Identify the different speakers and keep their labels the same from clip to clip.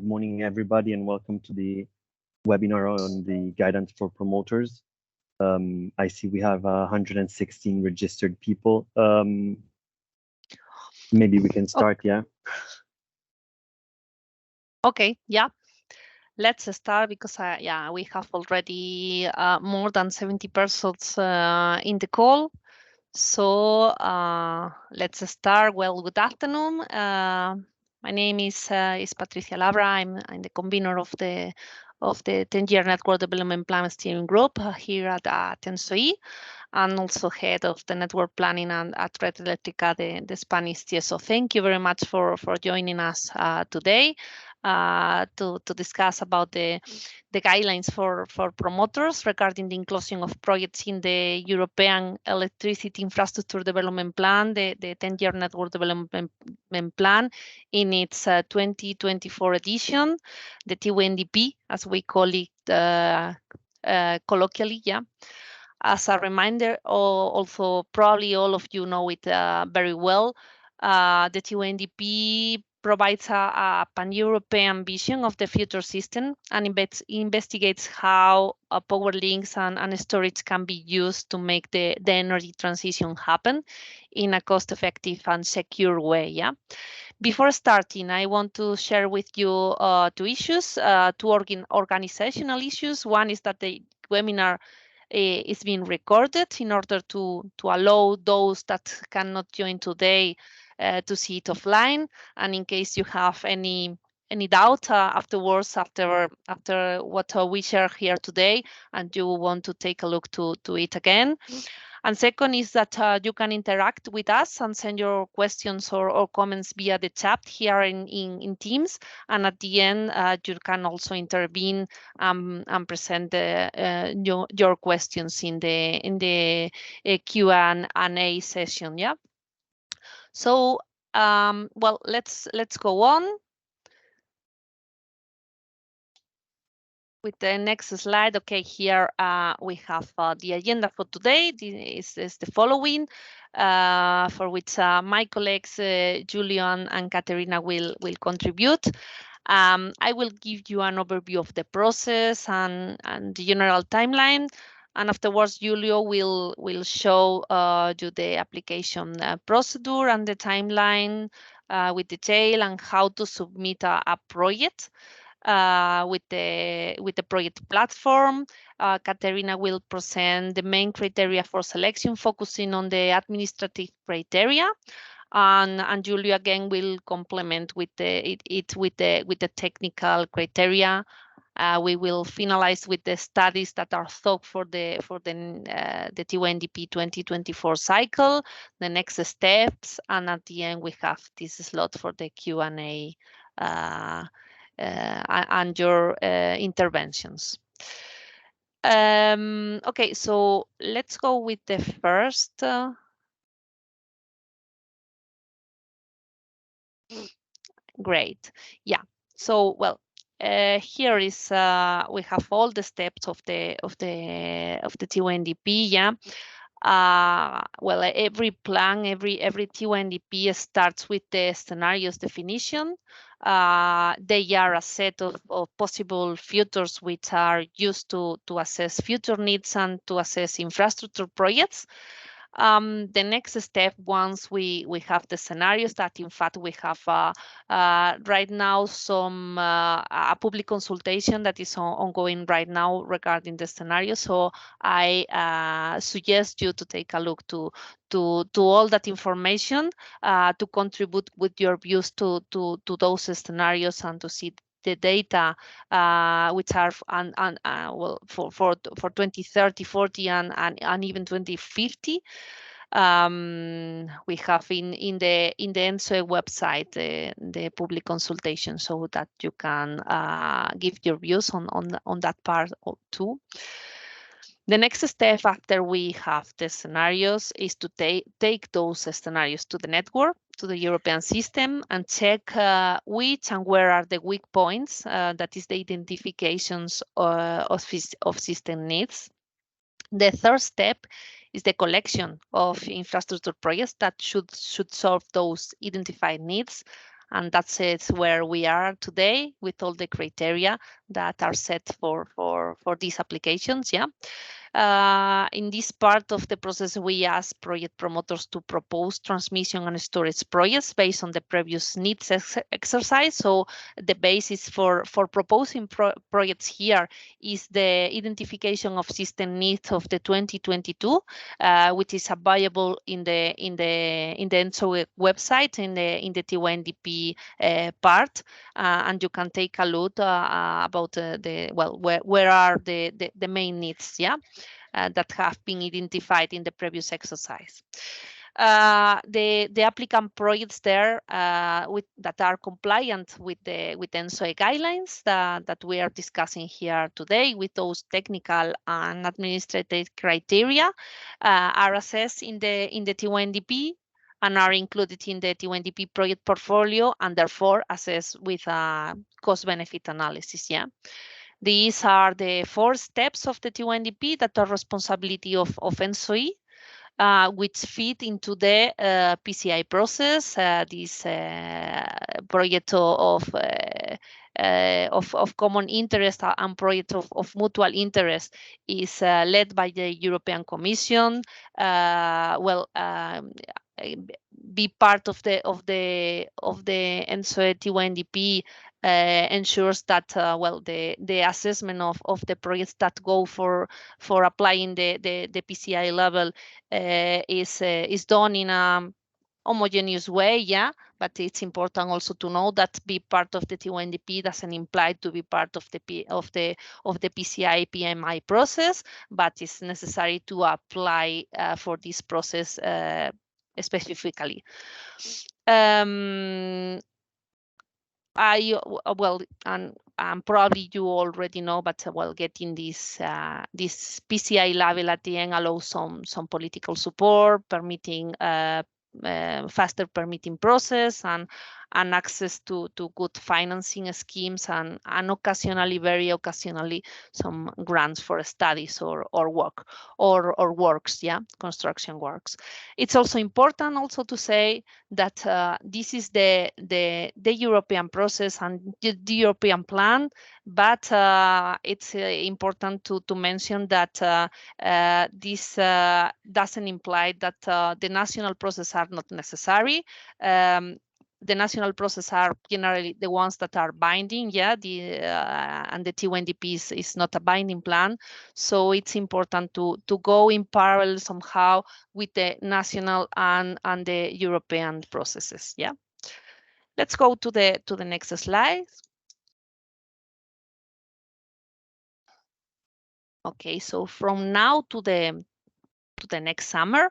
Speaker 1: Good morning, everybody, and welcome to the webinar on the guidance for promoters. I see we have 116 registered people. Maybe we can start, yeah?
Speaker 2: Okay, yeah. Let's start because yeah, we have already more than 70 persons in the call. So let's start. Well, good afternoon. My name is Patricia Labra. I'm the convener of the 10-year Network Development Plan Steering Group here at ENTSO-E, and also head of the network planning at Red Eléctrica, the Spanish TSO. Thank you very much for joining us today to discuss about the guidelines for promoters regarding the inclusion of projects in the European Electricity Infrastructure Development Plan, the 10-year Network Development Plan, in its 2024 edition, the TYNDP, as we call it colloquially, yeah. As a reminder, also probably all of you know it very well, the TYNDP provides a pan-European vision of the future system and investigates how power links and storage can be used to make the energy transition happen in a cost-effective and secure way. Yeah. Before starting, I want to share with you two issues, two organizational issues. One is that the webinar is being recorded in order to allow those that cannot join today to see it offline, and in case you have any doubt afterwards, after what we share here today, and you want to take a look to it again. And second is that you can interact with us and send your questions or comments via the chat here in Teams. And at the end, you can also intervene and present your questions in the Q&A session. Yeah. So well, let's go on with the next slide. Okay, here we have the agenda for today. This is the following, for which my colleagues Julio and Caterina will contribute. I will give you an overview of the process and the general timeline, and afterwards Julio will show you the application procedure and the timeline with detail and how to submit a project. With the project platform. Caterina will present the main criteria for selection, focusing on the administrative criteria, and Julia again will complement with the technical criteria. We will finalize with the studies that are thought for the TYNDP 2024 cycle, the next steps, and at the end we have this slot for the Q&A. And your interventions. Okay, so let's go with the first. Great. Yeah. So well, here is we have all the steps of the TYNDP. Yeah. Well, every plan, every TYNDP starts with the scenarios definition. They are a set of possible futures which are used to assess future needs and to assess infrastructure projects. The next step, once we have the scenarios, that in fact we have right now some a public consultation that is ongoing right now regarding the scenario. So I suggest you to take a look to all that information, to contribute with your views to those scenarios and to see the data which are well for 2030, 40, and even 2050. We have in the ENTSOE website the public consultation, so that you can give your views on that part too. The next step after we have the scenarios is to take those scenarios to the network, to the European system, and check which and where are the weak points, that is the identifications of system needs. The third step is the collection of infrastructure projects that should solve those identified needs. And that's it where we are today with all the criteria that are set for these applications. Yeah. In this part of the process, we ask project promoters to propose transmission and storage projects based on the previous needs exercise. So the basis for proposing projects here is the identification of system needs of the 2022, which is available in the ENTSO-E website in the TYNDP part, and you can take a look about where are the main needs, yeah, that have been identified in the previous exercise. The applicant projects there that are compliant with the ENTSO-E guidelines that we are discussing here today, with those technical and administrative criteria, are assessed in the TYNDP and are included in the TYNDP project portfolio, and therefore assessed with a cost-benefit analysis. Yeah. These are the 4 steps of the TYNDP that are responsibility of ENTSO-E, which fit into the PCI process. This project of common interest and project of mutual interest is led by the European Commission. Be part of the ENTSO-E TYNDP ensures that the assessment of the projects that go for applying the PCI level is done in a homogeneous way, yeah, but it's important also to know that be part of the TYNDP doesn't imply to be part of the PCI PMI process, but it's necessary to apply for this process specifically. And probably you already know, but getting this PCI level at the end allows some political support, permitting faster permitting process and access to good financing schemes, and very occasionally some grants for studies or works, yeah, construction works. It's also important also to say that this is the European process and the European plan, but it's important to mention that this doesn't imply that the national processes are not necessary. The national processes are generally the ones that are binding, yeah, and the TYNDP is not a binding plan. So it's important to go in parallel somehow with the national and the European processes, yeah. Let's go to the next slide. Okay, so from now to the next summer,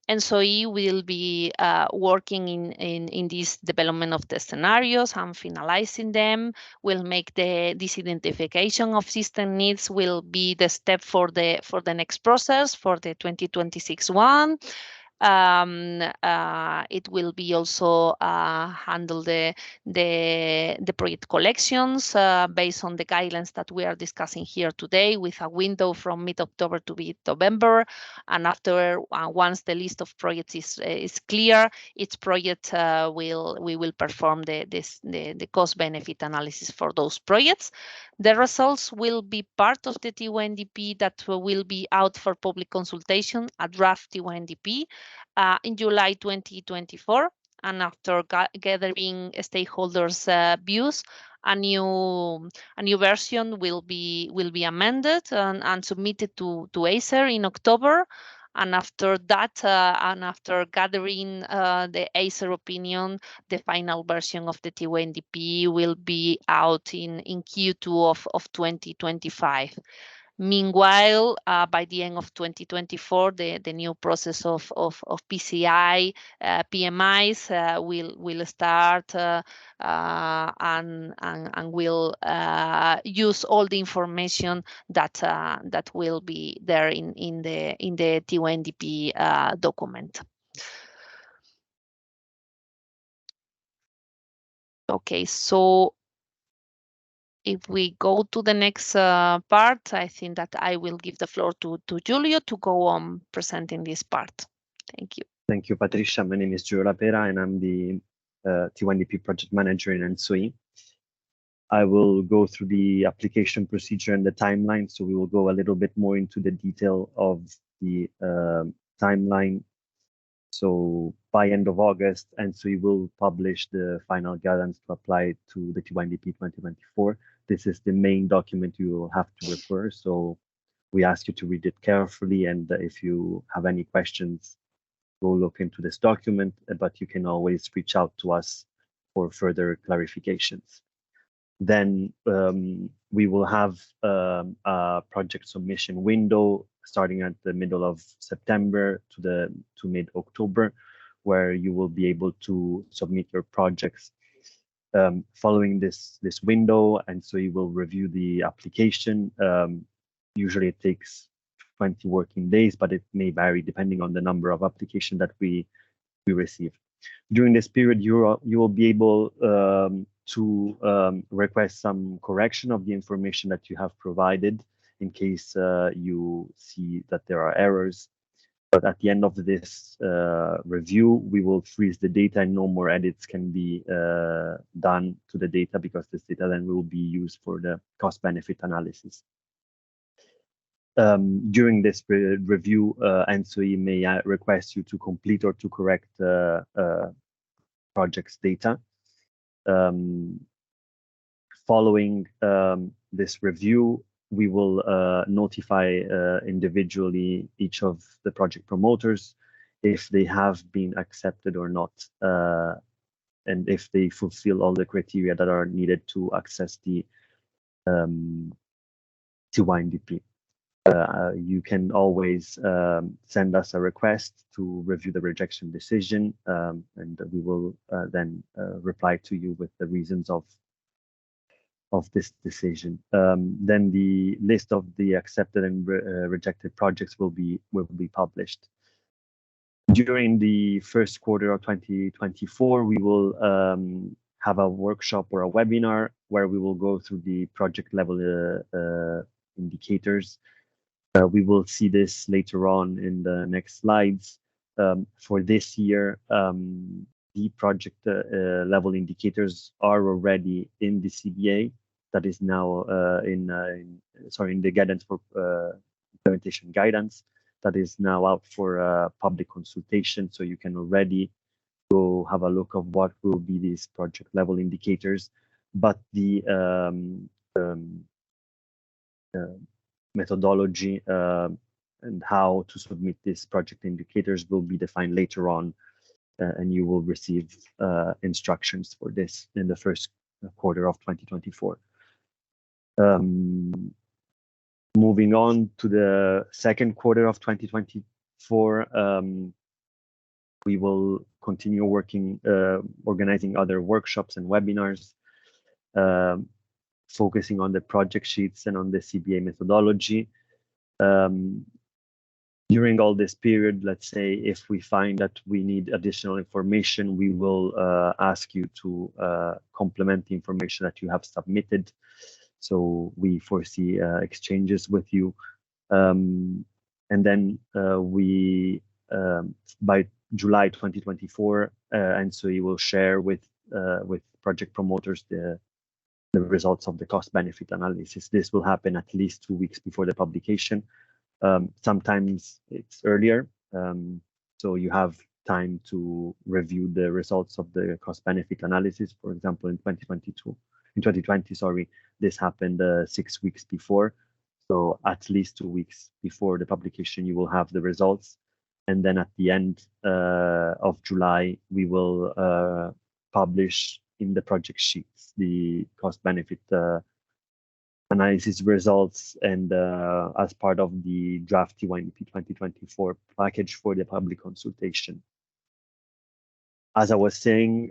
Speaker 2: ENTSO-E will be working in this development of the scenarios and finalizing them. We'll make this identification of system needs will be the step for the next process for the 2026 one. It will be also handle the project collections based on the guidelines that we are discussing here today, with a window from mid-October to mid-November. And after, once the list of projects is clear, each project we will perform the cost-benefit analysis for those projects. The results will be part of the TYNDP that will be out for public consultation, a draft TYNDP, in July 2024. And after gathering stakeholders' views, a new version will be amended and submitted to ACER in October. And after that, and after gathering the ACER opinion, the final version of the TYNDP will be out in Q2 of 2025. Meanwhile, by the end of 2024, the new process of PCI PMIs will start and will use all the information that will be there in the TYNDP document. Okay, so if we go to the next part, I think that I will give the floor to Giulio to go on presenting this part. Thank you.
Speaker 1: Thank you, Patricia. My name is Giulio Lapera, and I'm the TYNDP project manager in ENTSO-E. I will go through the application procedure and the timeline. So we will go a little bit more into the detail of the timeline. So by end of August, ENTSO-E will publish the final guidance to apply to the TYNDP 2024. This is the main document you will have to refer. So we ask you to read it carefully. And if you have any questions, go look into this document, but you can always reach out to us for further clarifications. Then we will have a project submission window starting at the middle of September to mid-October, where you will be able to submit your projects following this window. And so you will review the application. Usually it takes 20 working days, but it may vary depending on the number of applications that we receive. During this period, you will be able to request some correction of the information that you have provided in case you see that there are errors. But at the end of this review, we will freeze the data and no more edits can be done to the data, because this data then will be used for the cost-benefit analysis. During this review, ENTSO-E may request you to complete or to correct project's data. Following this review, we will notify individually each of the project promoters if they have been accepted or not, and if they fulfill all the criteria that are needed to access the TYNDP. You can always send us a request to review the rejection decision, and we will then reply to you with the reasons of this decision. Then the list of the accepted and rejected projects will be published. During the first quarter of 2024, we will have a workshop or a webinar where we will go through the project level indicators. We will see this later on in the next slides. For this year, the project level indicators are already in the CBA, that is now in the guidance for implementation guidance, that is now out for public consultation. So you can already go have a look of what will be these project level indicators. But the methodology and how to submit these project indicators will be defined later on, and you will receive instructions for this in the first quarter of 2024. Moving on to the second quarter of 2024, we will continue working, organizing other workshops and webinars, focusing on the project sheets and on the CBA methodology. During all this period, let's say if we find that we need additional information, we will ask you to complement the information that you have submitted. So we foresee exchanges with you. And then by July 2024, ENTSO-E will share with project promoters the results of the cost-benefit analysis. This will happen at least 2 weeks before the publication. Sometimes it's earlier, so you have time to review the results of the cost-benefit analysis. For example, in 2020, sorry, this happened 6 weeks before. So at least 2 weeks before the publication, you will have the results. And then at the end of July, we will publish in the project sheets the cost-benefit analysis results, and as part of the draft TYNDP 2024 package for the public consultation. As I was saying,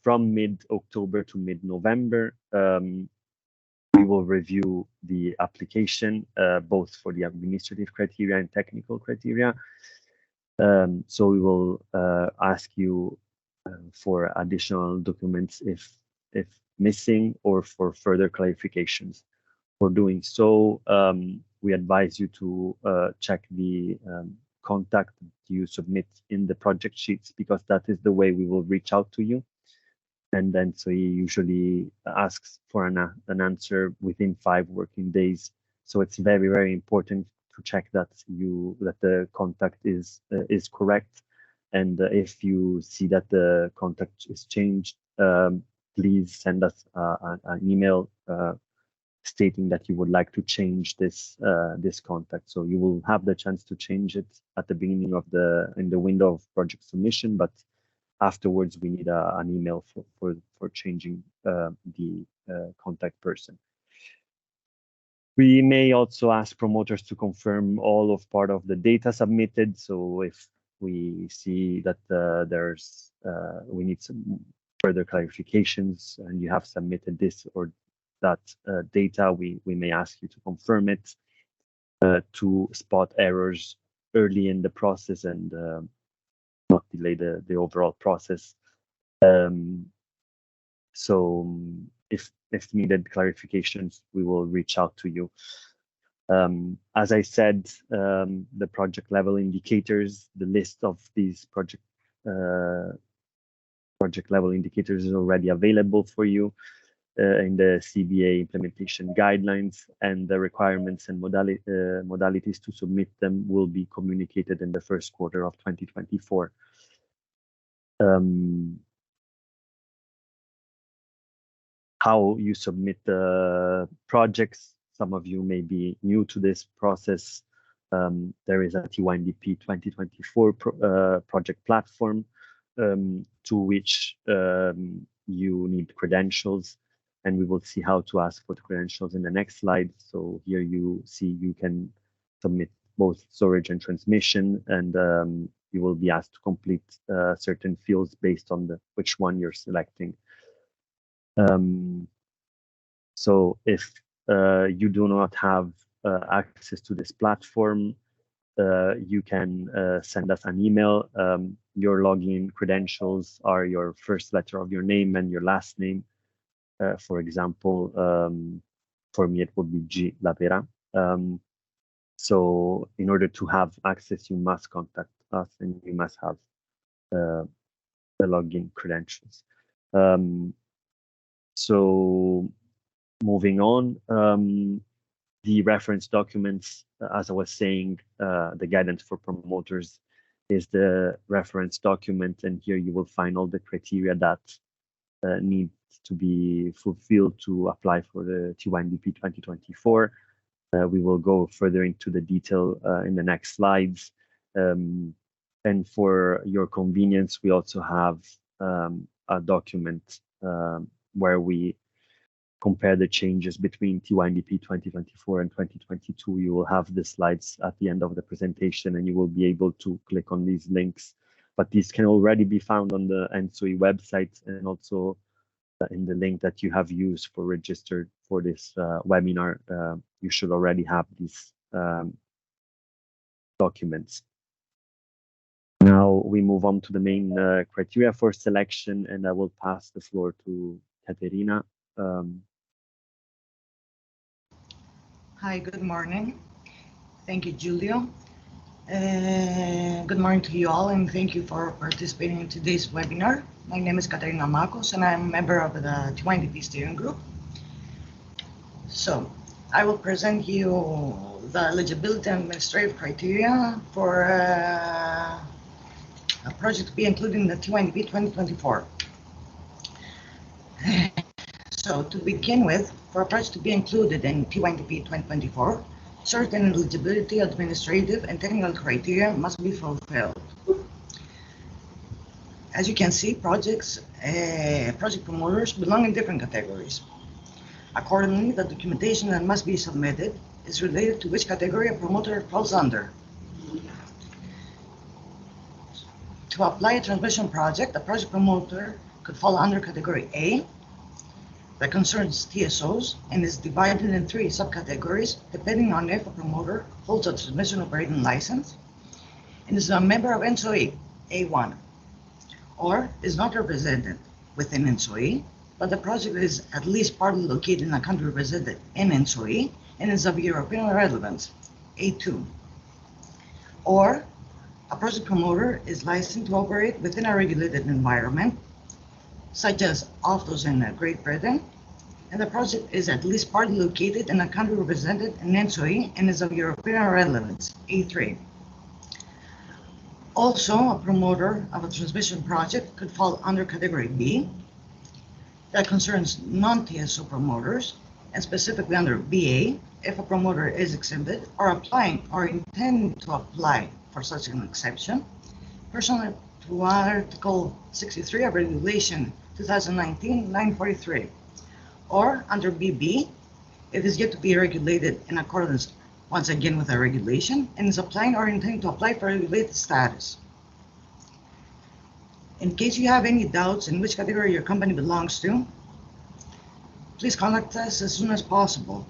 Speaker 1: from mid-October to mid-November, we will review the application, both for the administrative criteria and technical criteria. So we will ask you for additional documents if missing, or for further clarifications. For doing so, we advise you to check the contact you submit in the project sheets, because that is the way we will reach out to you. and then ENTSO-E usually asks for an answer within 5 working days. So it's very, very important to check that the contact is correct. And if you see that the contact is changed, please send us an email stating that you would like to change this contact. So you will have the chance to change it at the beginning of in the window of project submission, but afterwards we need an email for changing the contact person. We may also ask promoters to confirm all of part of the data submitted. So if we see that we need some further clarifications and you have submitted this or that data, we may ask you to confirm it to spot errors early in the process and not delay the overall process. So if needed clarifications, we will reach out to you. As I said, the project level indicators, the list of these project level indicators is already available for you in the CBA implementation guidelines, and the requirements and modalities to submit them will be communicated in the first quarter of 2024. How you submit the projects. Some of you may be new to this process. There is a TYNDP 2024 project platform to which you need credentials, and we will see how to ask for the credentials in the next slide. So here you see you can submit both storage and transmission, and you will be asked to complete certain fields based on which one you're selecting. So if you do not have access to this platform, you can send us an email. Your login credentials are your first letter of your name and your last name. For example, for me, it would be G. Lavera. So in order to have access, you must contact us and you must have the login credentials. So moving on, the reference documents, as I was saying, the guidance for promoters is the reference document, and here you will find all the criteria that need to be fulfilled to apply for the TYNDP 2024. We will go further into the detail in the next slides. And for your convenience, we also have a document where we compare the changes between TYNDP 2024 and 2022. You will have the slides at the end of the presentation, and you will be able to click on these links. But these can already be found on the ENTSO-E website, and also in the link that you have used for registered for this webinar. You should already have these documents. Now we move on to the main criteria for selection, and I will pass the floor to Caterina.
Speaker 3: Hi, good morning. Thank you, Giulio. Good morning to you all, and thank you for participating in today's webinar. My name is Caterina Makos, and I'm a member of the TYNDP steering group. So I will present you the eligibility and administrative criteria for a project to be included in the TYNDP 2024. So to begin with, for a project to be included in TYNDP 2024, certain eligibility, administrative, and technical criteria must be fulfilled. As you can see, project promoters belong in different categories. Accordingly, the documentation that must be submitted is related to which category a promoter falls under. To apply a transmission project, a project promoter could fall under category A, that concerns TSOs, and is divided in 3 subcategories depending on if a promoter holds a transmission operating license and is a member of ENTSO-E, A1, or is not represented within ENTSO-E, but the project is at least partly located in a country represented in ENTSO-E and is of European relevance, A2, or a project promoter is licensed to operate within a regulated environment, such as Altos in Great Britain, and the project is at least partly located in a country represented in ENTSOE and is of European relevance, A3. Also, a promoter of a transmission project could fall under category B, that concerns non-TSO promoters, and specifically under BA, if a promoter is exempted or applying or intending to apply for such an exception, pursuant to Article 63 of Regulation 2019-943, or under BB, it is yet to be regulated in accordance once again with a regulation and is applying or intending to apply for regulated status. In case you have any doubts in which category your company belongs to, please contact us as soon as possible.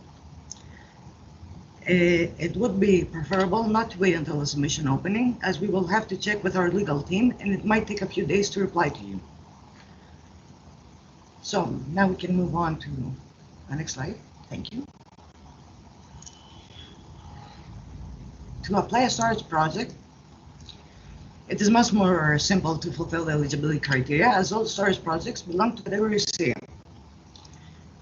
Speaker 3: It would be preferable not to wait until the submission opening, as we will have to check with our legal team and it might take a few days to reply to you. So now we can move on to the next slide. Thank you. To apply a storage project, it is much more simple to fulfill the eligibility criteria, as all storage projects belong to category C.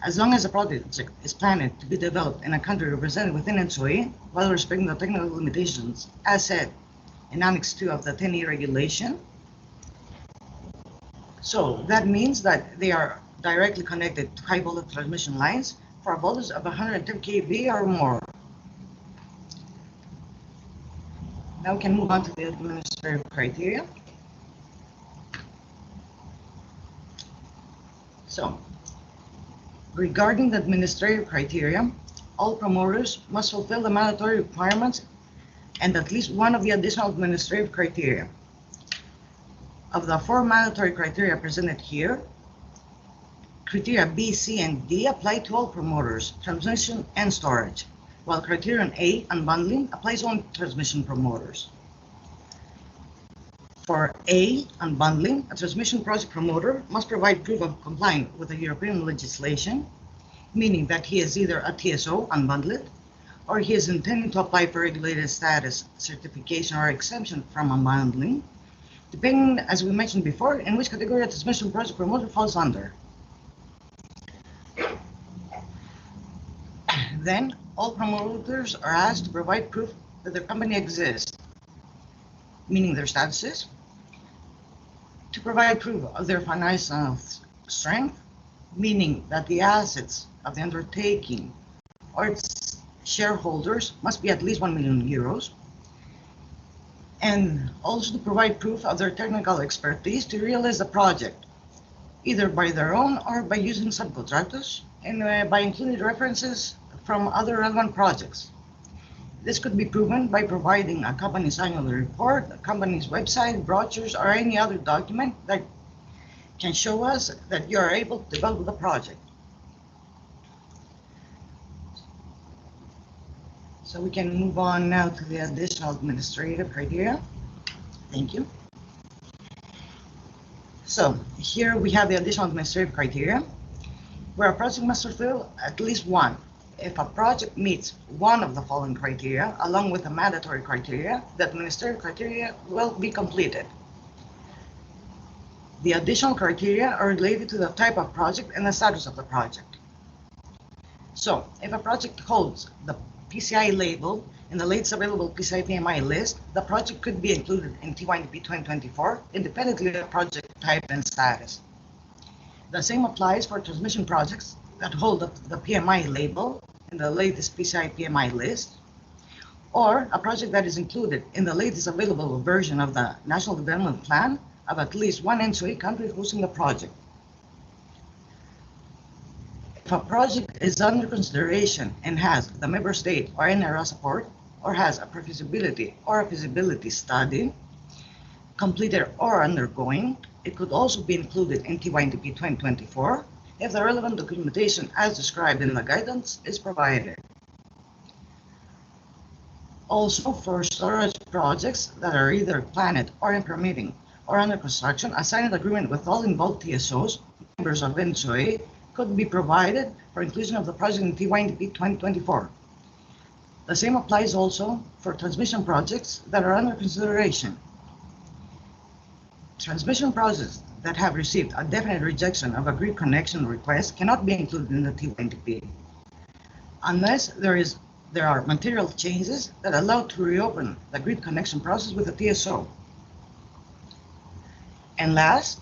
Speaker 3: As long as the project is planned to be developed in a country represented within ENTSO-E, while respecting the technical limitations as said in Annex 2 of the TYNDP regulation. So that means that they are directly connected to high voltage transmission lines for a voltage of 110 kV or more. Now we can move on to the administrative criteria. So, regarding the administrative criteria, all promoters must fulfill the mandatory requirements and at least one of the additional administrative criteria. Of the 4 mandatory criteria presented here, criteria B, C, and D apply to all promoters, transmission and storage, while criterion A, unbundling, applies only to transmission promoters. For A, unbundling, a transmission project promoter must provide proof of complying with the European legislation, meaning that he is either a TSO, unbundled, or he is intending to apply for regulated status, certification, or exemption from unbundling, depending, as we mentioned before, in which category a transmission project promoter falls under. Then, all promoters are asked to provide proof that their company exists, meaning their statuses, to provide proof of their financial strength, meaning that the assets of the undertaking or its shareholders must be at least 1 million euros, and also to provide proof of their technical expertise to realize the project, either by their own or by using subcontractors, and by including references from other relevant projects. This could be proven by providing a company's annual report, a company's website, brochures, or any other document that can show us that you are able to develop the project. So we can move on now to the additional administrative criteria. Thank you. So here we have the additional administrative criteria, where a project must fulfill at least one. If a project meets one of the following criteria, along with the mandatory criteria, the administrative criteria will be completed. The additional criteria are related to the type of project and the status of the project. So, if a project holds the PCI label in the latest available PCI PMI list, the project could be included in TYNDP 2024, independently of project type and status. The same applies for transmission projects that hold the PMI label in the latest PCI PMI list, or a project that is included in the latest available version of the National Development Plan of at least one ENTSO-E country hosting the project. If a project is under consideration and has the member state or NRA support, or has a pre-feasibility or a feasibility study completed or undergoing, it could also be included in TYNDP 2024 if the relevant documentation as described in the guidance is provided. Also, for storage projects that are either planned or in permitting or under construction, a signed agreement with all involved TSOs, members of ENTSO-E, could be provided for inclusion of the project in TYNDP 2024. The same applies also for transmission projects that are under consideration. Transmission projects that have received a definite rejection of a grid connection request cannot be included in the TYNDP unless there are material changes that allow to reopen the grid connection process with the TSO. And last,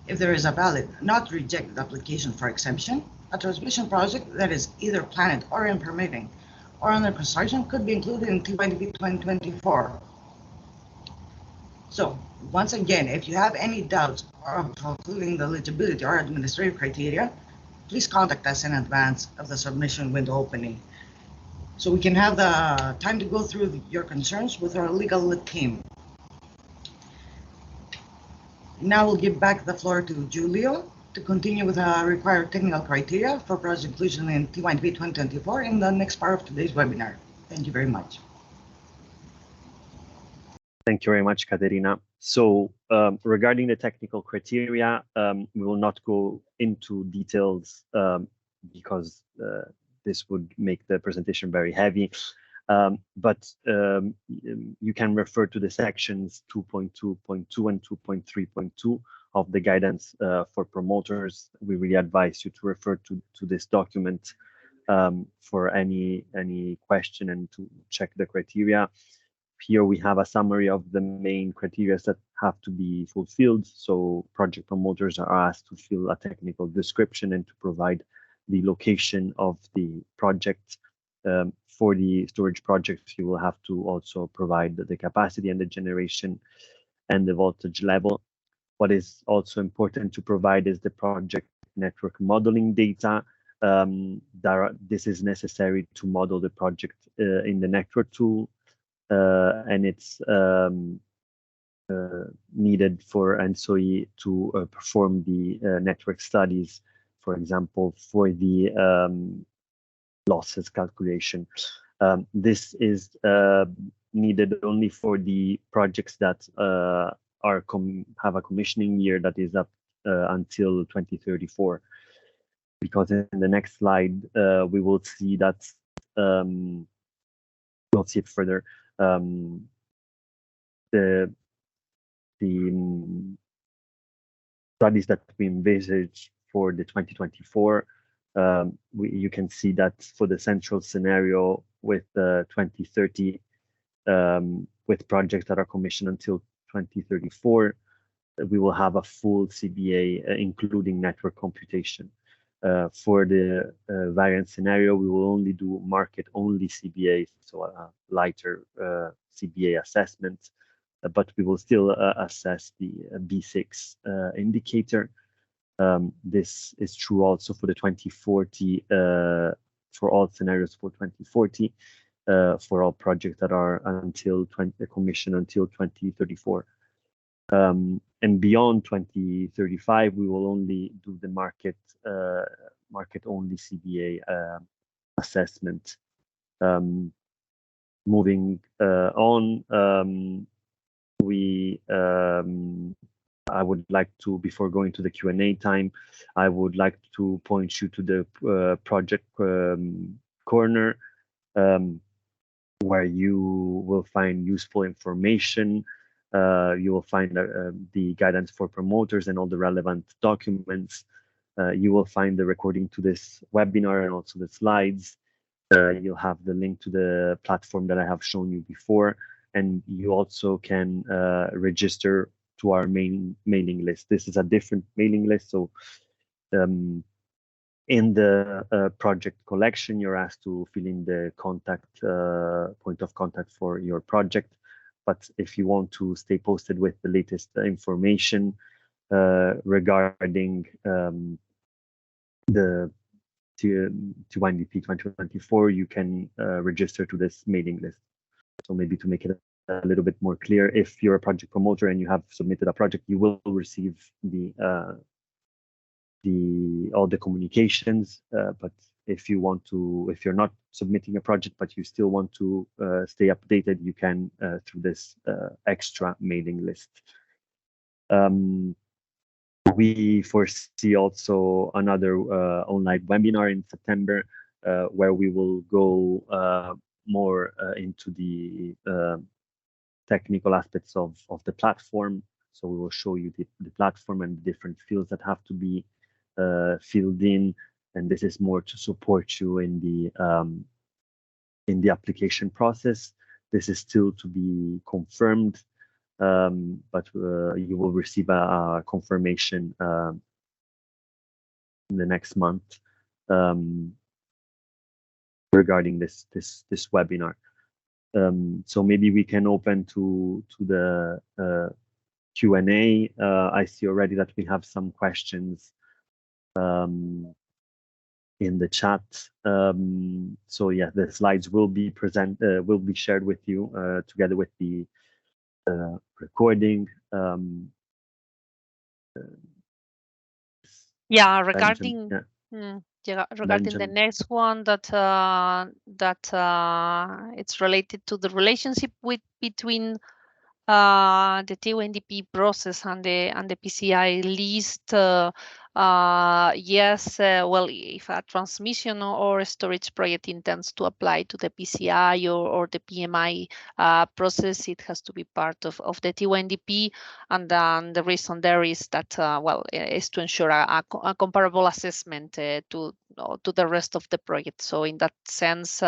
Speaker 3: if there is a valid, not rejected application for exemption, a transmission project that is either planned or in permitting or under construction could be included in TYNDP 2024. So once again, if you have any doubts of fulfilling the eligibility or administrative criteria, please contact us in advance of the submission window opening so we can have the time to go through your concerns with our legal team. Now we'll give back the floor to Julio to continue with the required technical criteria for project inclusion in TYNDP 2024 in the next part of today's webinar. Thank you very much.
Speaker 1: Thank you very much, Caterina. So regarding the technical criteria, we will not go into details because this would make the presentation very heavy. But you can refer to the sections 2.2.2 and 2.3.2 of the guidance for promoters. We really advise you to refer to this document for any question and to check the criteria. Here we have a summary of the main criteria that have to be fulfilled. So project promoters are asked to fill a technical description and to provide the location of the project. For the storage projects, you will have to also provide the capacity and the generation and the voltage level. What is also important to provide is the project network modeling data. This is necessary to model the project in the network tool. And it's needed for ENTSO-E to perform the network studies, for example, for the losses calculation. This is needed only for the projects that have a commissioning year that is up until 2034. Because in the next slide, we will see that we'll see it further. The studies that we envisage for the 2024, you can see that for the central scenario with 2030, with projects that are commissioned until 2034, we will have a full CBA, including network computation. For the variant scenario, we will only do market-only CBA, so a lighter CBA assessment, but we will still assess the B6 indicator. This is true also for the 2040, for all scenarios for 2040, for all projects that are commissioned until 2034. And beyond 2035, we will only do the market-only CBA assessment. Moving on, I would like to, before going to the Q&A time, I would like to point you to the project corner, where you will find useful information. You will find the guidance for promoters and all the relevant documents. You will find the recording to this webinar and also the slides. You'll have the link to the platform that I have shown you before, and you also can register to our main mailing list. This is a different mailing list, so in the project collection, you're asked to fill in the point of contact for your project. But if you want to stay posted with the latest information regarding the TYNDP 2024, you can register to this mailing list. So maybe to make it a little bit more clear, if you're a project promoter and you have submitted a project, you will receive all the communications. But if you're not submitting a project, but you still want to stay updated, you can through this extra mailing list. We foresee also another online webinar in September where we will go more into the technical aspects of the platform. So we will show you the platform and the different fields that have to be filled in, and this is more to support you in the application process. This is still to be confirmed, but you will receive a confirmation in the next month regarding this webinar. So maybe we can open to the Q&A. I see already that we have some questions in the chat. So yeah, the slides will be shared with you together with the recording.
Speaker 2: Yeah, regarding
Speaker 1: Benjamin,
Speaker 2: regarding the next one, that it's related to the relationship between the TYNDP process and the PCI list. Yes, well, if a transmission or storage project intends to apply to the PCI or the PMI process, it has to be part of the TYNDP. And then the reason there is that, well, is to ensure a comparable assessment to the rest of the project. So in that sense,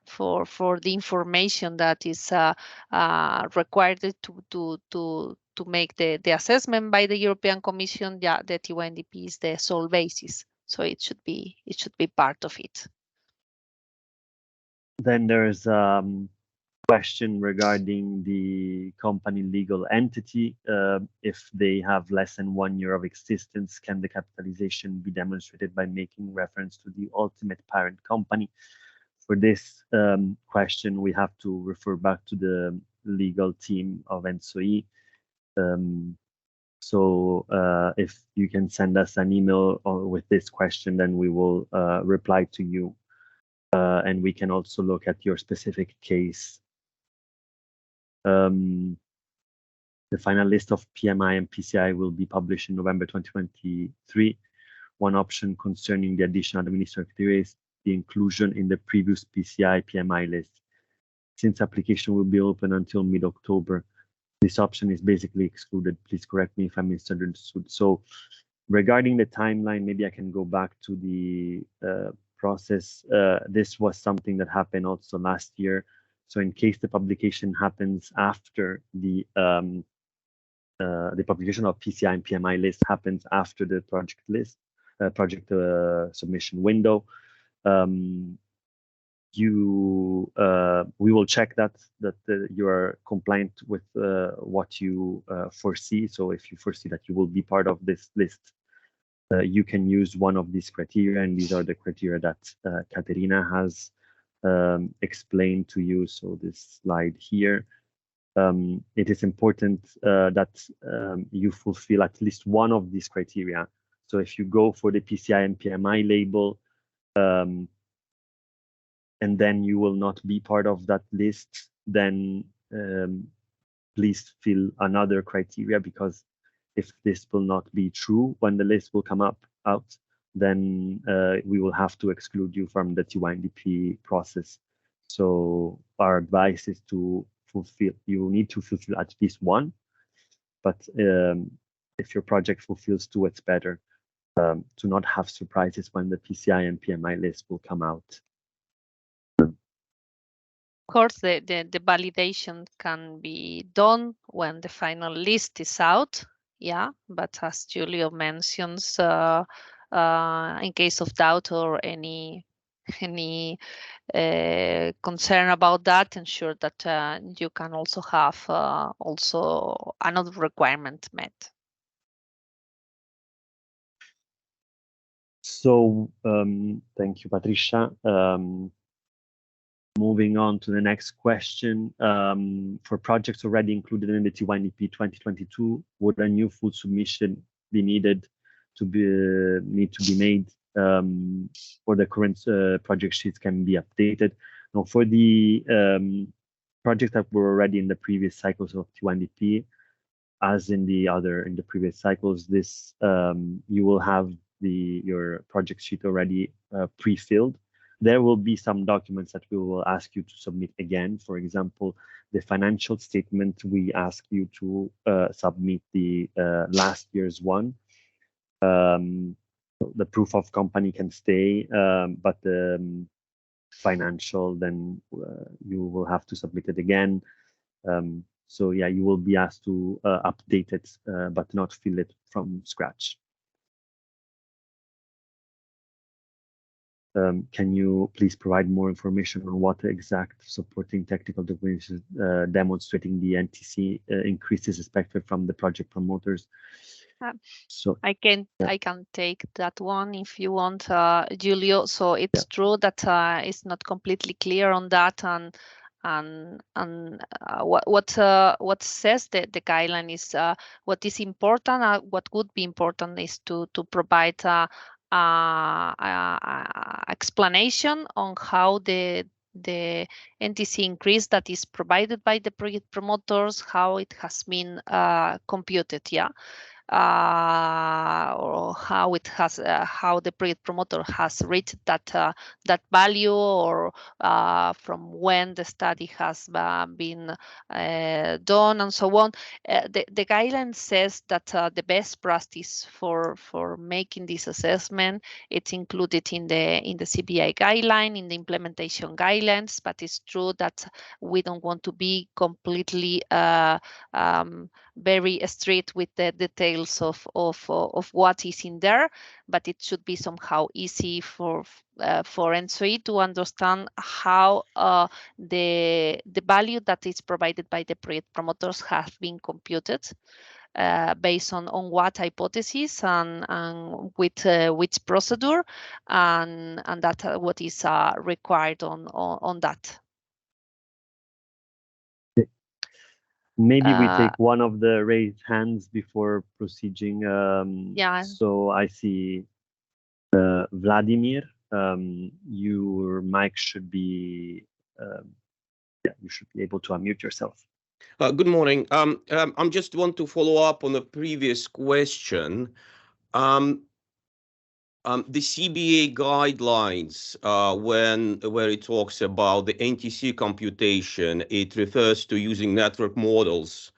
Speaker 2: for the information that is required to make the assessment by the European Commission, yeah, the TYNDP is the sole basis. So it should be part of it.
Speaker 1: Then there's question regarding the company legal entity. If they have less than 1 year of existence, can the capitalization be demonstrated by making reference to the ultimate parent company? For this question, we have to refer back to the legal team of ENTSO-E. So if you can send us an email with this question, then we will reply to you. And we can also look at your specific case. The final list of PMI and PCI will be published in November 2023. One option concerning the additional administrative criteria is the inclusion in the previous PCI PMI list. Since application will be open until mid-October, this option is basically excluded. Please correct me if I misunderstood. So regarding the timeline, maybe I can go back to the process. This was something that happened also last year. So in case the publication happens after the publication of PCI and PMI list happens after the project list, submission window, we will check that you are compliant with what you foresee. So if you foresee that you will be part of this list, you can use one of these criteria, and these are the criteria that Caterina has explained to you. So this slide here, it is important that you fulfill at least one of these criteria. So if you go for the PCI and PMI label, and then you will not be part of that list, then please fill another criteria, because if this will not be true when the list will come out, then we will have to exclude you from the TYNDP process. So our advice is to fulfill, you need to fulfill at least one, but if your project fulfills two, it's better to not have surprises when the PCI and PMI list will come out.
Speaker 2: Of course, the validation can be done when the final list is out. Yeah, but as Julio mentions, in case of doubt or any concern about that, ensure that you can also have also another requirement met.
Speaker 1: So thank you, Patricia. Moving on to the next question, for projects already included in the TYNDP 2022, would a new full submission be needed to be made, or the current project sheets can be updated? Now, for the projects that were already in the previous cycles of TYNDP, as in the previous cycles, this you will have your project sheet already pre-filled, there will be some documents that we will ask you to submit again. For example, the financial statement, we ask you to submit the last year's one. The proof of company can stay, but the financial, then you will have to submit it again. So yeah, you will be asked to update it, but not fill it from scratch. Can you please provide more information on what exact supporting technical documentation demonstrating the ENTSO-E increases expected from the project promoters?
Speaker 2: So I can take that one if you want, Giulio. So it's true that it's not completely clear on that, and what says the guideline is what is important. What would be important is to provide explanation on how the ENTSO-E increase that is provided by the project promoters, how it has been computed, or how it has how the project promoter has reached that value, or from when the study has been done, and so on. The guideline says that the best practice for making this assessment, it's included in the CBI guideline, in the implementation guidelines, but it's true that we don't want to be completely very strict with the details of what is in there, but it should be somehow easy for ENTSO-E to understand how the value that is provided by the project promoters have been computed. Based on what hypothesis and with which procedure, and that what is required on that.
Speaker 1: Maybe we take one of the raised hands before proceeding. So I see Vladimir. Your mic should be, you should be able to unmute yourself.
Speaker 4: Good morning. I'm just want to follow up on the previous question. The CBA guidelines, where it talks about the ENTSO-E computation, it refers to using network models,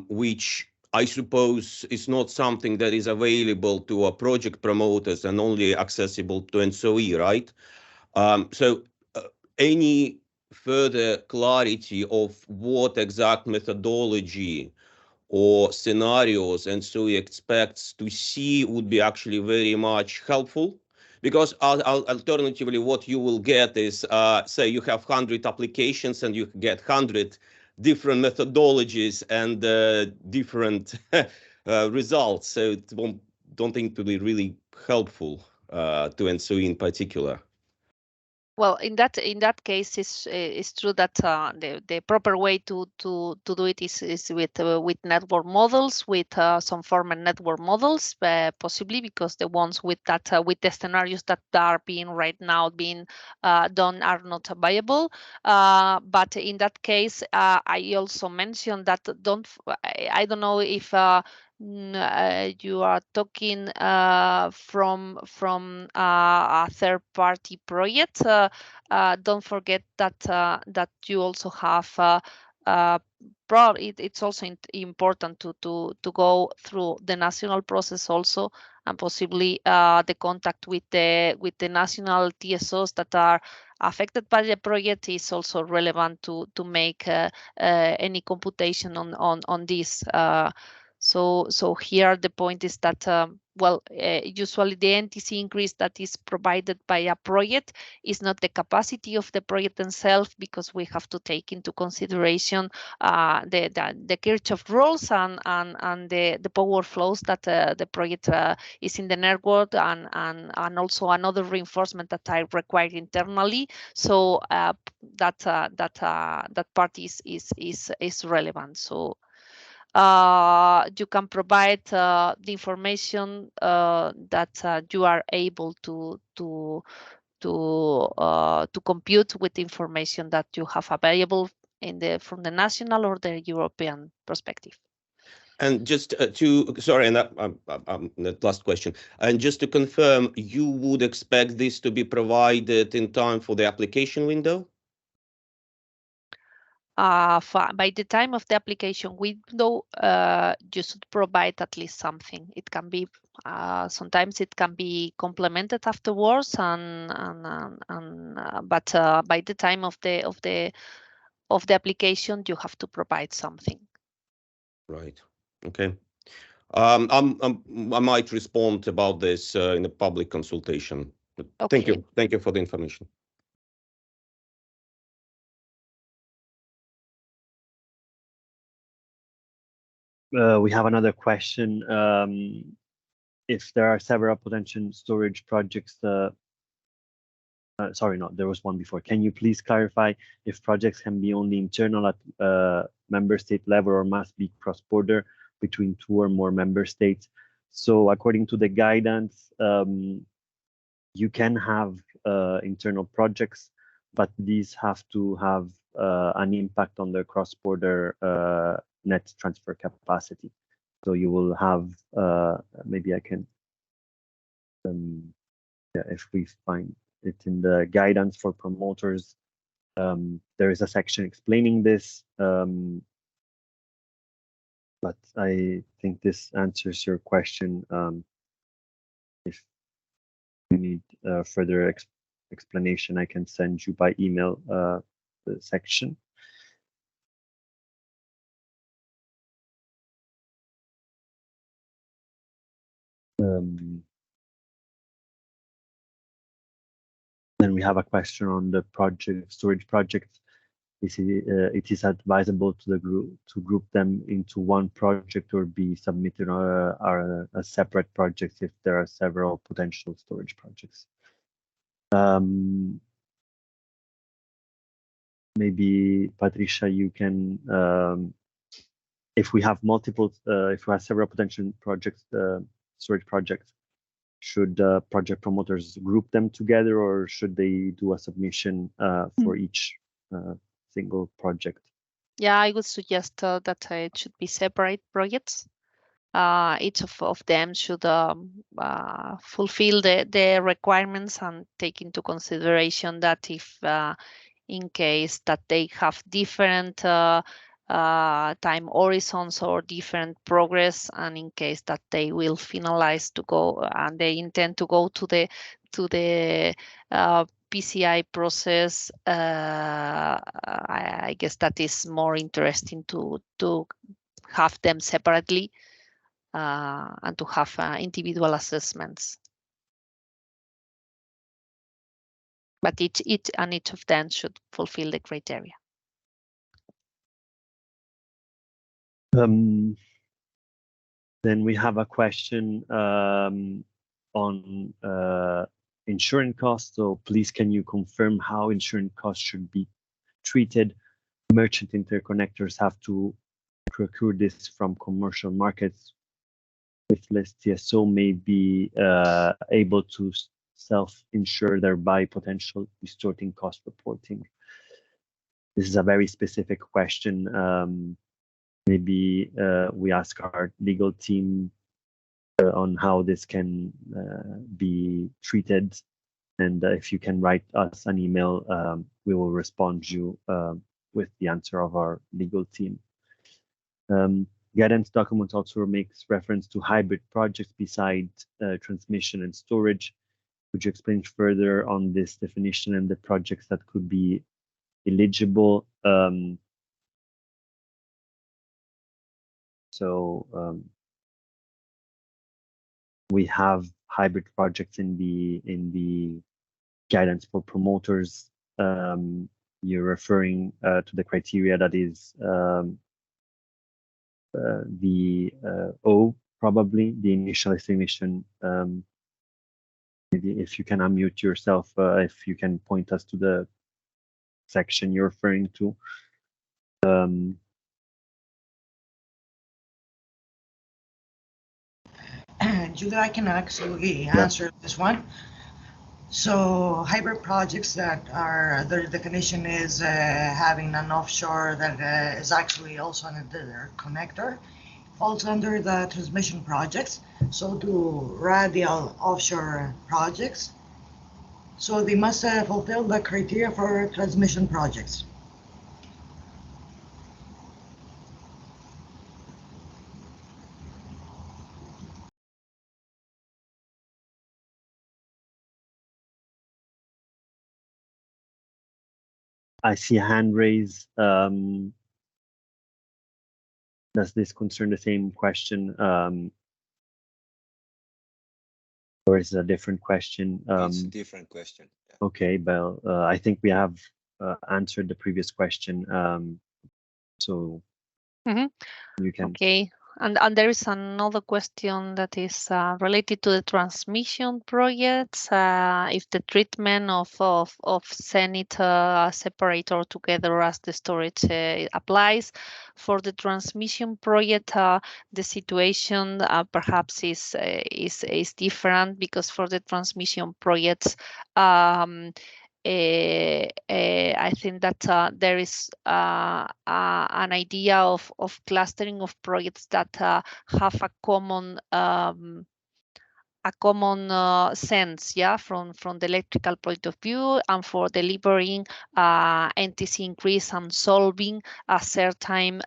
Speaker 4: which I suppose is not something that is available to project promoters and only accessible to ENTSO-E, right? So any further clarity of what exact methodology or scenarios ENTSO-E expects to see would be actually very much helpful, because alternatively what you will get is, say you have 100 applications and you get 100 different methodologies and different results. So it don't think to be really helpful to ENTSO-E in particular.
Speaker 2: Well, in that case, it's true that the proper way to do it is with network models, with some formal network models, possibly, because the ones with that with the scenarios that are being right now being done are not viable. But in that case, I also mentioned that I don't know if you are talking from a third-party project. Don't forget that you also have it's also important to go through the national process also, and possibly the contact with the national TSOs that are affected by the project is also relevant to make any computation on this. So here the point is that usually the ENTSO-E increase that is provided by a project is not the capacity of the project itself, because we have to take into consideration the Kirchhoff rules and the power flows that the project is in the network, and also another reinforcement that are required internally. So that part is relevant. So you can provide the information that you are able to compute with the information that you have available from the national or the European perspective.
Speaker 4: And just sorry, and that last question. And just to confirm, you would expect this to be provided in time for the application window?
Speaker 2: By the time of the application window, you should provide at least something. It can be sometimes it can be complemented afterwards, but by the time of the application, you have to provide something.
Speaker 4: Right. Okay. I might respond about this in a public consultation.
Speaker 2: Okay.
Speaker 4: Thank you. Thank you for the information.
Speaker 1: We have another question. If there are several potential storage projects, sorry, no, there was one before. Can you please clarify if projects can be only internal at member state level or must be cross-border between 2 or more member states? So according to the guidance, you can have internal projects, but these have to have an impact on the cross-border net transfer capacity. So you will have, maybe I can, yeah, if we find it in the guidance for promoters, there is a section explaining this, but I think this answers your question. If you need further explanation, I can send you by email the section. Then we have a question on the project storage projects. It is advisable to the group to group them into one project or be submitted are a separate project if there are several potential storage projects. Maybe Patricia, you can, if we have multiple, if we have several potential projects, storage projects, should project promoters group them together, or should they do a submission for each single project?
Speaker 2: Yeah, I would suggest that it should be separate projects. Each of them should fulfill the requirements and take into consideration that if in case that they have different time horizons or different progress, and in case that they will finalize to go and they intend to go to the PCI process, I guess that is more interesting to have them separately and to have individual assessments. But each of them should fulfill the criteria.
Speaker 1: Then we have a question on insurance costs. So please, can you confirm how insurance costs should be treated? Merchant interconnectors have to procure this from commercial markets. With less TSO may be able to self-insure, thereby potential distorting cost reporting. This is a very specific question. Maybe we ask our legal team on how this can be treated. And if you can write us an email, we will respond you with the answer of our legal team. Guidance document also makes reference to hybrid projects besides transmission and storage. Could you explain further on this definition and the projects that could be eligible? We have hybrid projects in the guidance for promoters. You're referring to the criteria that is the O, probably the initial estimation. Maybe if you can unmute yourself, if you can point us to the section you're referring to.
Speaker 3: Julia, I can actually answer this one. So hybrid projects that are, their definition is having an offshore that is actually also an interconnector. falls under the transmission projects. So do radial offshore projects. So they must fulfill the criteria for transmission projects.
Speaker 1: I see a hand raise. Does this concern the same question? Or is it a different question?
Speaker 5: It's a different question. Yeah.
Speaker 1: Okay, well, I think we have answered the previous question. So you can.
Speaker 2: Okay. And there is another question that is related to the transmission projects. If the treatment of Zenith separator together as the storage applies for the transmission project, the situation perhaps is different, because for the transmission projects, I think that there is an idea of clustering of projects that have a common sense, yeah, from the electrical point of view, and for delivering NTC increase and solving a certain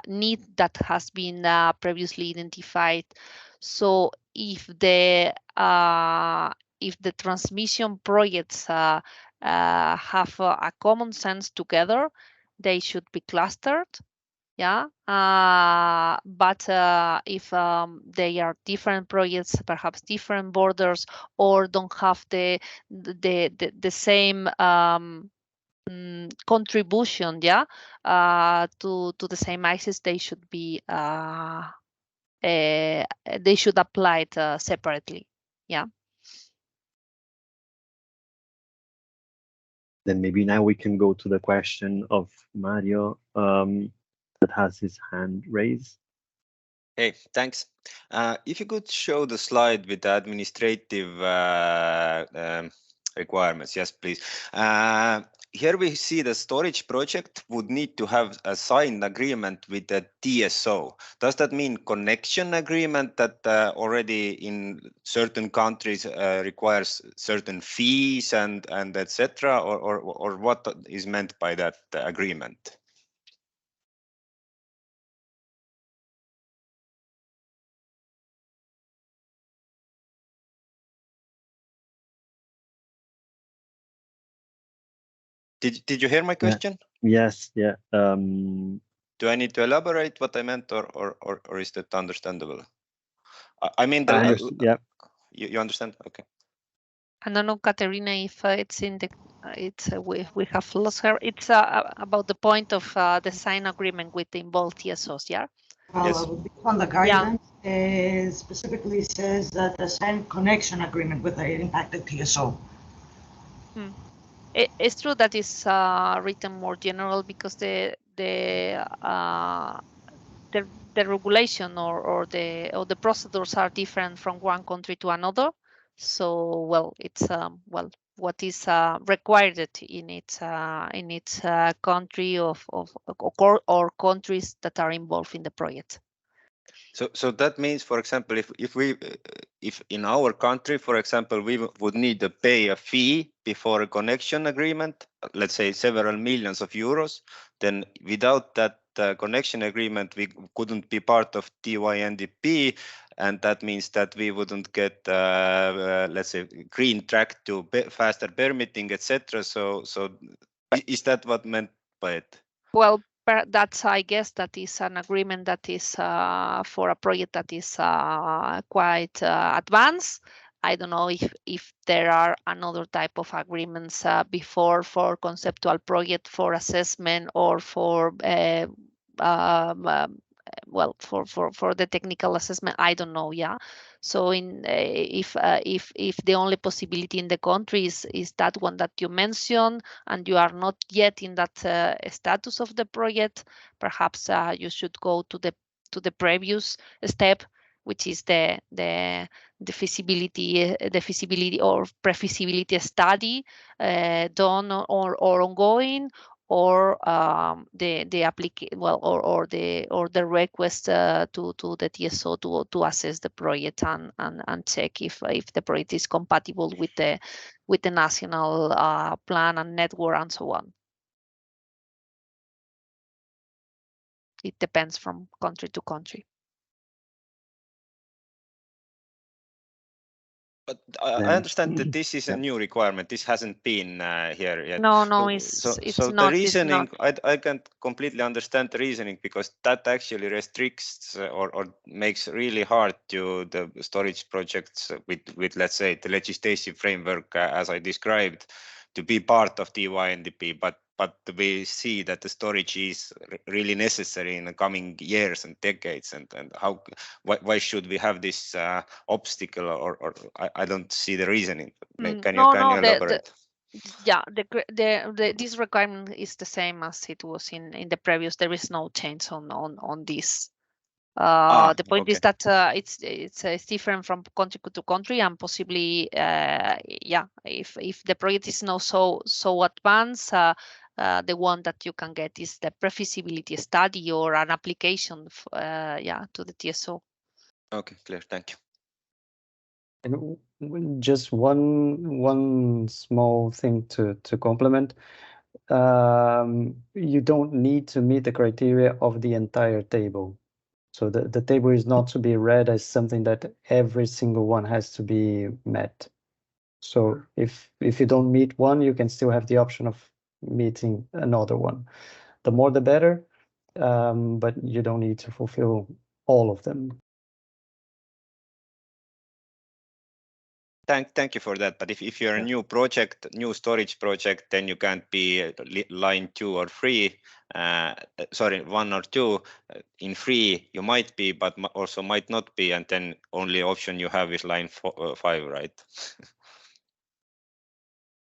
Speaker 2: need that has been previously identified. So if the transmission projects have a common sense together, they should be clustered. Yeah, but if they are different projects, perhaps different borders, or don't have the same contribution, yeah, to the same axis, they should be they should apply it separately. Yeah.
Speaker 1: Then maybe now we can go to the question of Mario that has his hand raised.
Speaker 5: Hey, thanks. If you could show the slide with the administrative requirements, yes, please. Here we see the storage project would need to have a signed agreement with the TSO. Does that mean connection agreement that already in certain countries requires certain fees and etc., or what is meant by that agreement? Did you hear my question?
Speaker 1: Yes, yeah.
Speaker 5: Do I need to elaborate what I meant, or is that understandable? I mean,
Speaker 1: yeah.
Speaker 5: You understand? Okay.
Speaker 2: I don't know, Katerina, if it's in the we have lost her. It's about the point of the sign agreement with the involved TSOs, yeah?
Speaker 5: Yes.
Speaker 3: On the guidance, it specifically says that the signed connection agreement with the impacted TSO.
Speaker 2: It's true that it's written more general, because the regulation or the procedures are different from one country to another. So, well, it's what is required in its country or countries that are involved in the project.
Speaker 5: So that means, for example, if in our country, for example, we would need to pay a fee before a connection agreement, let's say several millions of euros, then without that connection agreement, we couldn't be part of TYNDP, and that means that we wouldn't get, let's say, green track to faster permitting, etc. So is that what meant by it?
Speaker 2: Well, that's, I guess, that is an agreement that is for a project that is quite advanced. I don't know if there are another type of agreements before for conceptual project, for assessment, or for well, for the technical assessment. I don't know. Yeah. So if the only possibility in the country is that one that you mentioned, and you are not yet in that status of the project, perhaps you should go to the previous step, which is the feasibility or pre-feasibility study done or ongoing, or the application, well, or the request to the TSO to assess the project and check if the project is compatible with the national plan and network and so on. It depends from country to country.
Speaker 5: But I understand that this is a new requirement. This hasn't been here yet.
Speaker 2: No, it's
Speaker 5: so
Speaker 2: not.
Speaker 5: The reasoning,
Speaker 2: It's not.
Speaker 5: I can completely understand the reasoning, because that actually restricts or makes really hard to the storage projects with let's say the legislative framework as I described, to be part of TYNDP. But we see that the storage is really necessary in the coming years and decades, and why should we have this obstacle, or I don't see the reasoning. Can you elaborate?
Speaker 2: This requirement is the same as it was in the previous. There is no change on this. The point is that it's different from country to country, and possibly if the project is not so advanced, the one that you can get is the pre-feasibility study or an application to the TSO.
Speaker 5: Okay, clear. Thank you.
Speaker 6: And just one small thing to complement. You don't need to meet the criteria of the entire table. So the table is not to be read as something that every single one has to be met. So if you don't meet one, you can still have the option of meeting another one. The more the better, but you don't need to fulfill all of them.
Speaker 5: Thank you for that. But if you're a new project, new storage project, then you can't be line 2 or 3. Sorry, 1 or 2. In 3 you might be, but also might not be, and then only option you have is line 5, right?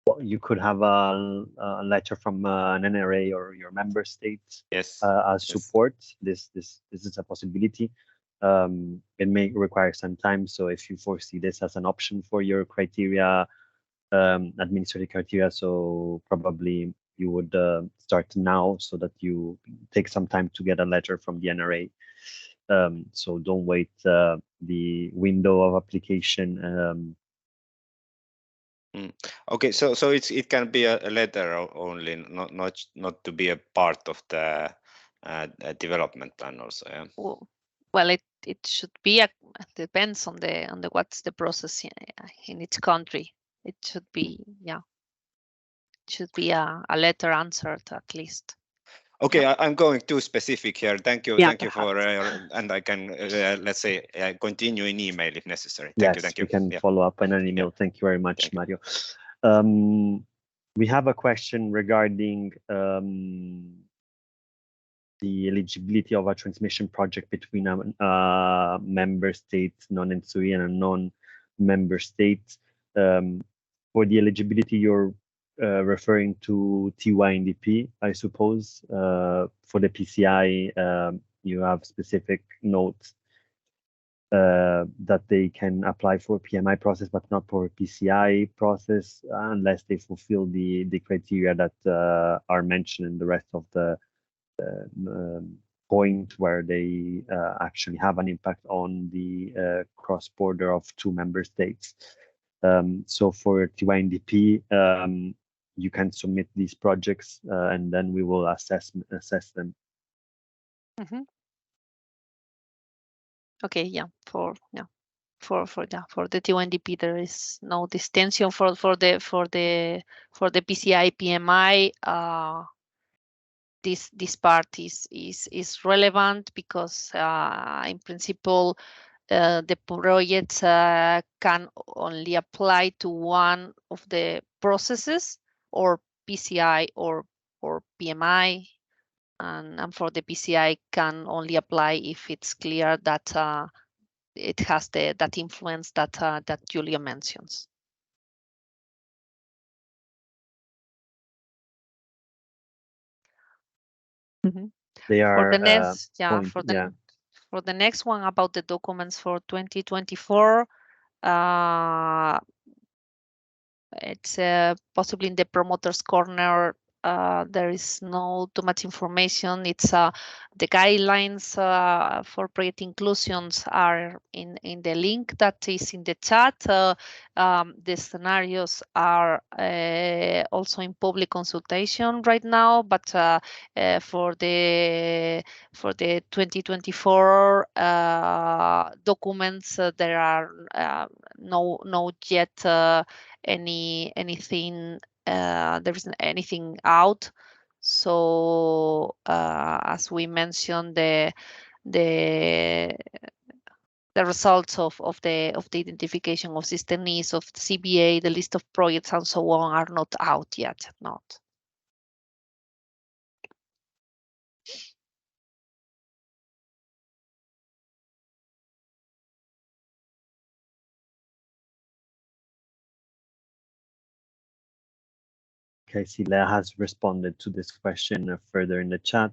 Speaker 1: Well, you could have a letter from an NRA or your member state as support. This is a possibility. It may require some time, so if you foresee this as an option for your criteria, administrative criteria, so probably you would start now, so that you take some time to get a letter from the NRA. So don't wait the window of application.
Speaker 5: Okay, so it can be a letter only, not to be a part of the development plan also. Yeah.
Speaker 2: Well, it should be depends on the what's the process in each country. It should be a letter answered at least.
Speaker 5: Okay, I'm going too specific here. Thank you for and I can let's say continue in email if necessary. Thank you.
Speaker 1: You can follow up in an email. Thank you very much, Mario. We have a question regarding the eligibility of a transmission project between a member state, non-ENTSOE, and a non-member state. For the eligibility, you're referring to TYNDP, I suppose. For the PCI, you have specific notes that they can apply for PMI process, but not for PCI process, unless they fulfill the criteria that are mentioned in the rest of the point where they actually have an impact on the cross-border of 2 member states. So for TYNDP, you can submit these projects and then we will assess them.
Speaker 2: Mm-hmm. Okay, for the TYNDP there is no distinction for the PCI PMI. This part is relevant because in principle the project can only apply to one of the processes, or PCI or PMI, and for the PCI can only apply if it's clear that it has that influence that Julia mentions. Mm-hmm.
Speaker 1: They are
Speaker 2: for the next for the next one about the documents for 2024. It's possibly in the promoter's corner. there is no too much information. It's the guidelines for project inclusions are in the link that is in the chat. The scenarios are also in public consultation right now, but for the 2024 documents, there are no yet anything. There isn't anything out. So as we mentioned, the results of the identification of system needs of the CBA, the list of projects and so on are not out yet. Not.
Speaker 1: Okay, Silea has responded to this question further in the chat.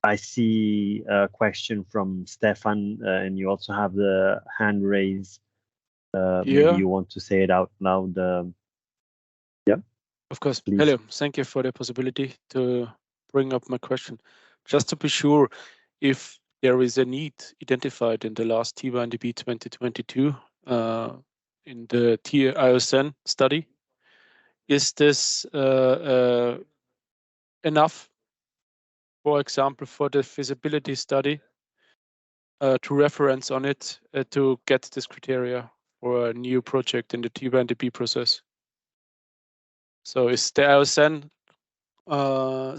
Speaker 1: I see a question from Stefan, and you also have the hand raised. Maybe you want to say it out loud. Yeah.
Speaker 7: Of course.
Speaker 1: Please.
Speaker 7: Hello. Thank you for the possibility to bring up my question. Just to be sure, if there is a need identified in the last TYNDP 2022 in the TIOSN study, is this enough, for example, for the feasibility study to reference on it to get this criteria for a new project in the TYNDP process? So is the IOSN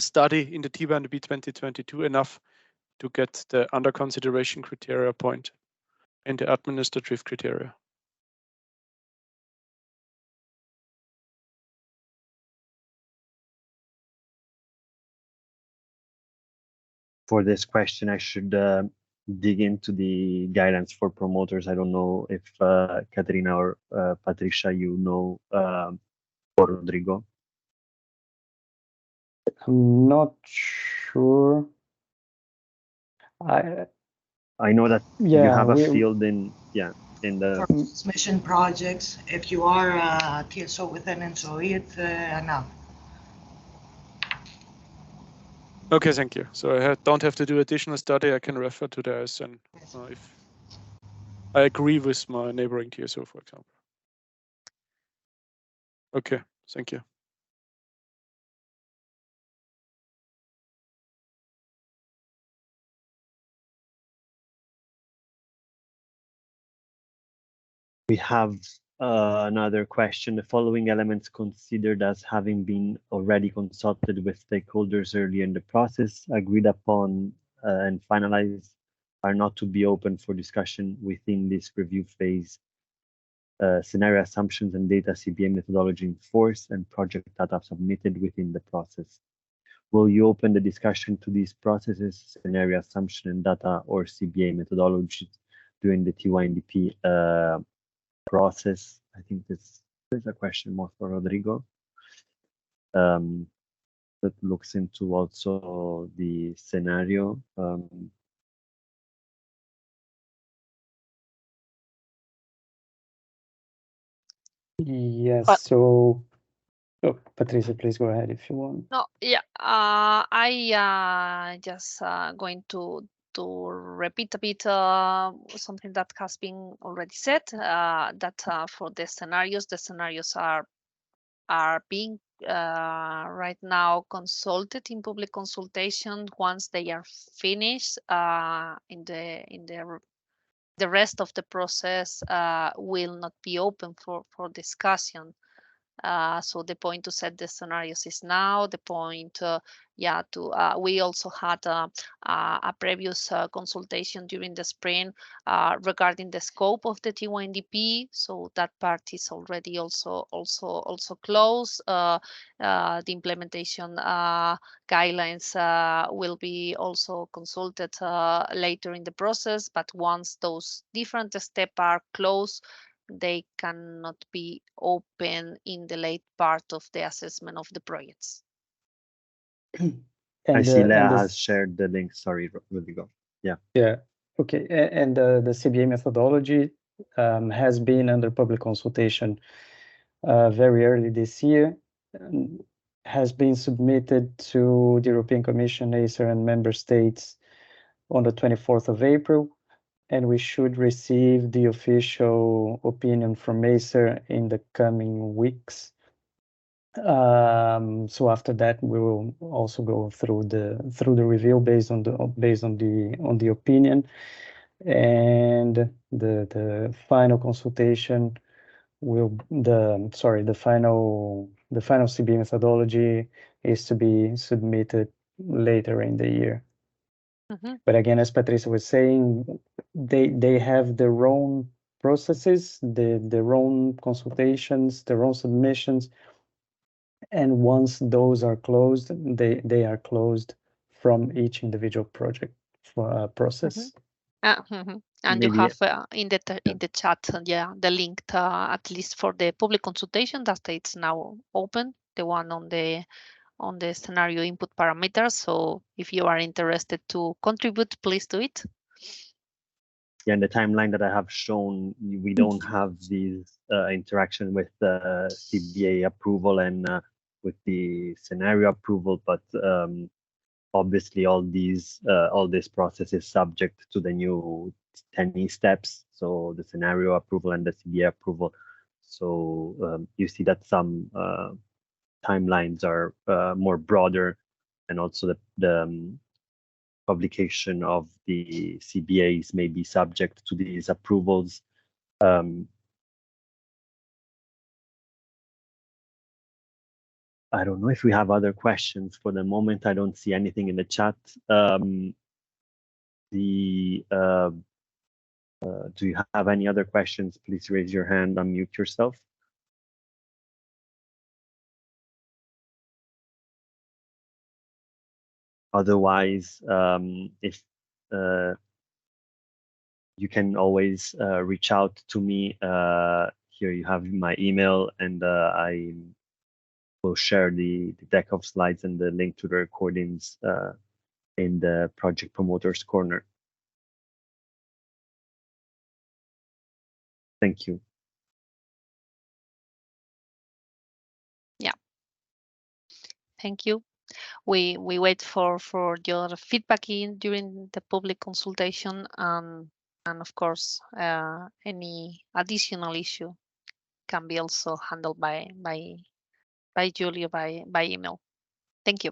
Speaker 7: study in the TYNDP 2022 enough to get the under consideration criteria point and the administrative criteria?
Speaker 1: For this question, I should dig into the guidance for promoters. I don't know if Caterina or Patricia, you know, or Rodrigo.
Speaker 6: I'm not sure.
Speaker 1: I know that you have a field in the
Speaker 3: for transmission projects. If you are a TSO within ENTSO-E, it's enough.
Speaker 7: Okay, thank you. So I don't have to do additional study. I can refer to the IOSN if I agree with my neighboring TSO, for example. Okay, thank you.
Speaker 1: We have another question. The following elements considered as having been already consulted with stakeholders earlier in the process, agreed upon and finalized, are not to be open for discussion within this review phase. Scenario assumptions and data CBA methodology in force and project data submitted within the process. Will you open the discussion to these processes, scenario assumption and data or CBA methodologies during the TYNDP process? I think this is a question more for Rodrigo. That looks into also the scenario.
Speaker 6: Yes, so Patricia, please go ahead if you want.
Speaker 2: No, yeah, I just going to repeat a bit something that has been already said, that for the scenarios are being right now consulted in public consultation. Once they are finished, in the rest of the process will not be open for discussion. So the point to set the scenarios is now. The point, we also had a previous consultation during the spring regarding the scope of the TYNDP. So that part is already also closed. The implementation guidelines will be also consulted later in the process. But once those different steps are closed, they cannot be open in the late part of the assessment of the projects.
Speaker 1: I see Leah has shared the link. Sorry, Rodrigo. Yeah.
Speaker 6: Yeah. Okay. And the CBA methodology, has been under public consultation very early this year, has been submitted to the European Commission, ACER, and member states on the 24th of April, and we should receive the official opinion from ACER in the coming weeks. So after that, we will also go through the review based on the opinion, and the final consultation will the final CBA methodology is to be submitted later in the year. But again, as Patricia was saying, they have their own processes, their own consultations, their own submissions, and once those are closed, they are closed from each individual project process.
Speaker 2: And you have in the chat, the link at least for the public consultation that it's now open, the one on the scenario input parameters. So if you are interested to contribute, please do it.
Speaker 1: Yeah, in the timeline that I have shown, we don't have these interaction with the CBA approval and with the scenario approval, but obviously all this process is subject to the new TYNDP steps, so the scenario approval and the CBA approval. So you see that some timelines are more broader, and also the publication of the CBAs may be subject to these approvals. I don't know if we have other questions for the moment. I don't see anything in the chat. Do you have any other questions? Please raise your hand, unmute yourself. Otherwise, if you can always reach out to me. Here you have my email, and I will share the deck of slides and the link to the recordings in the Project Promoters Corner. Thank you.
Speaker 2: Yeah. Thank you. We wait for your feedback during the public consultation, and of course any additional issue can be also handled by Julio by email. Thank you.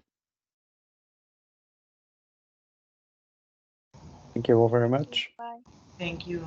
Speaker 6: Thank you all very much.
Speaker 2: Bye.
Speaker 3: Thank you.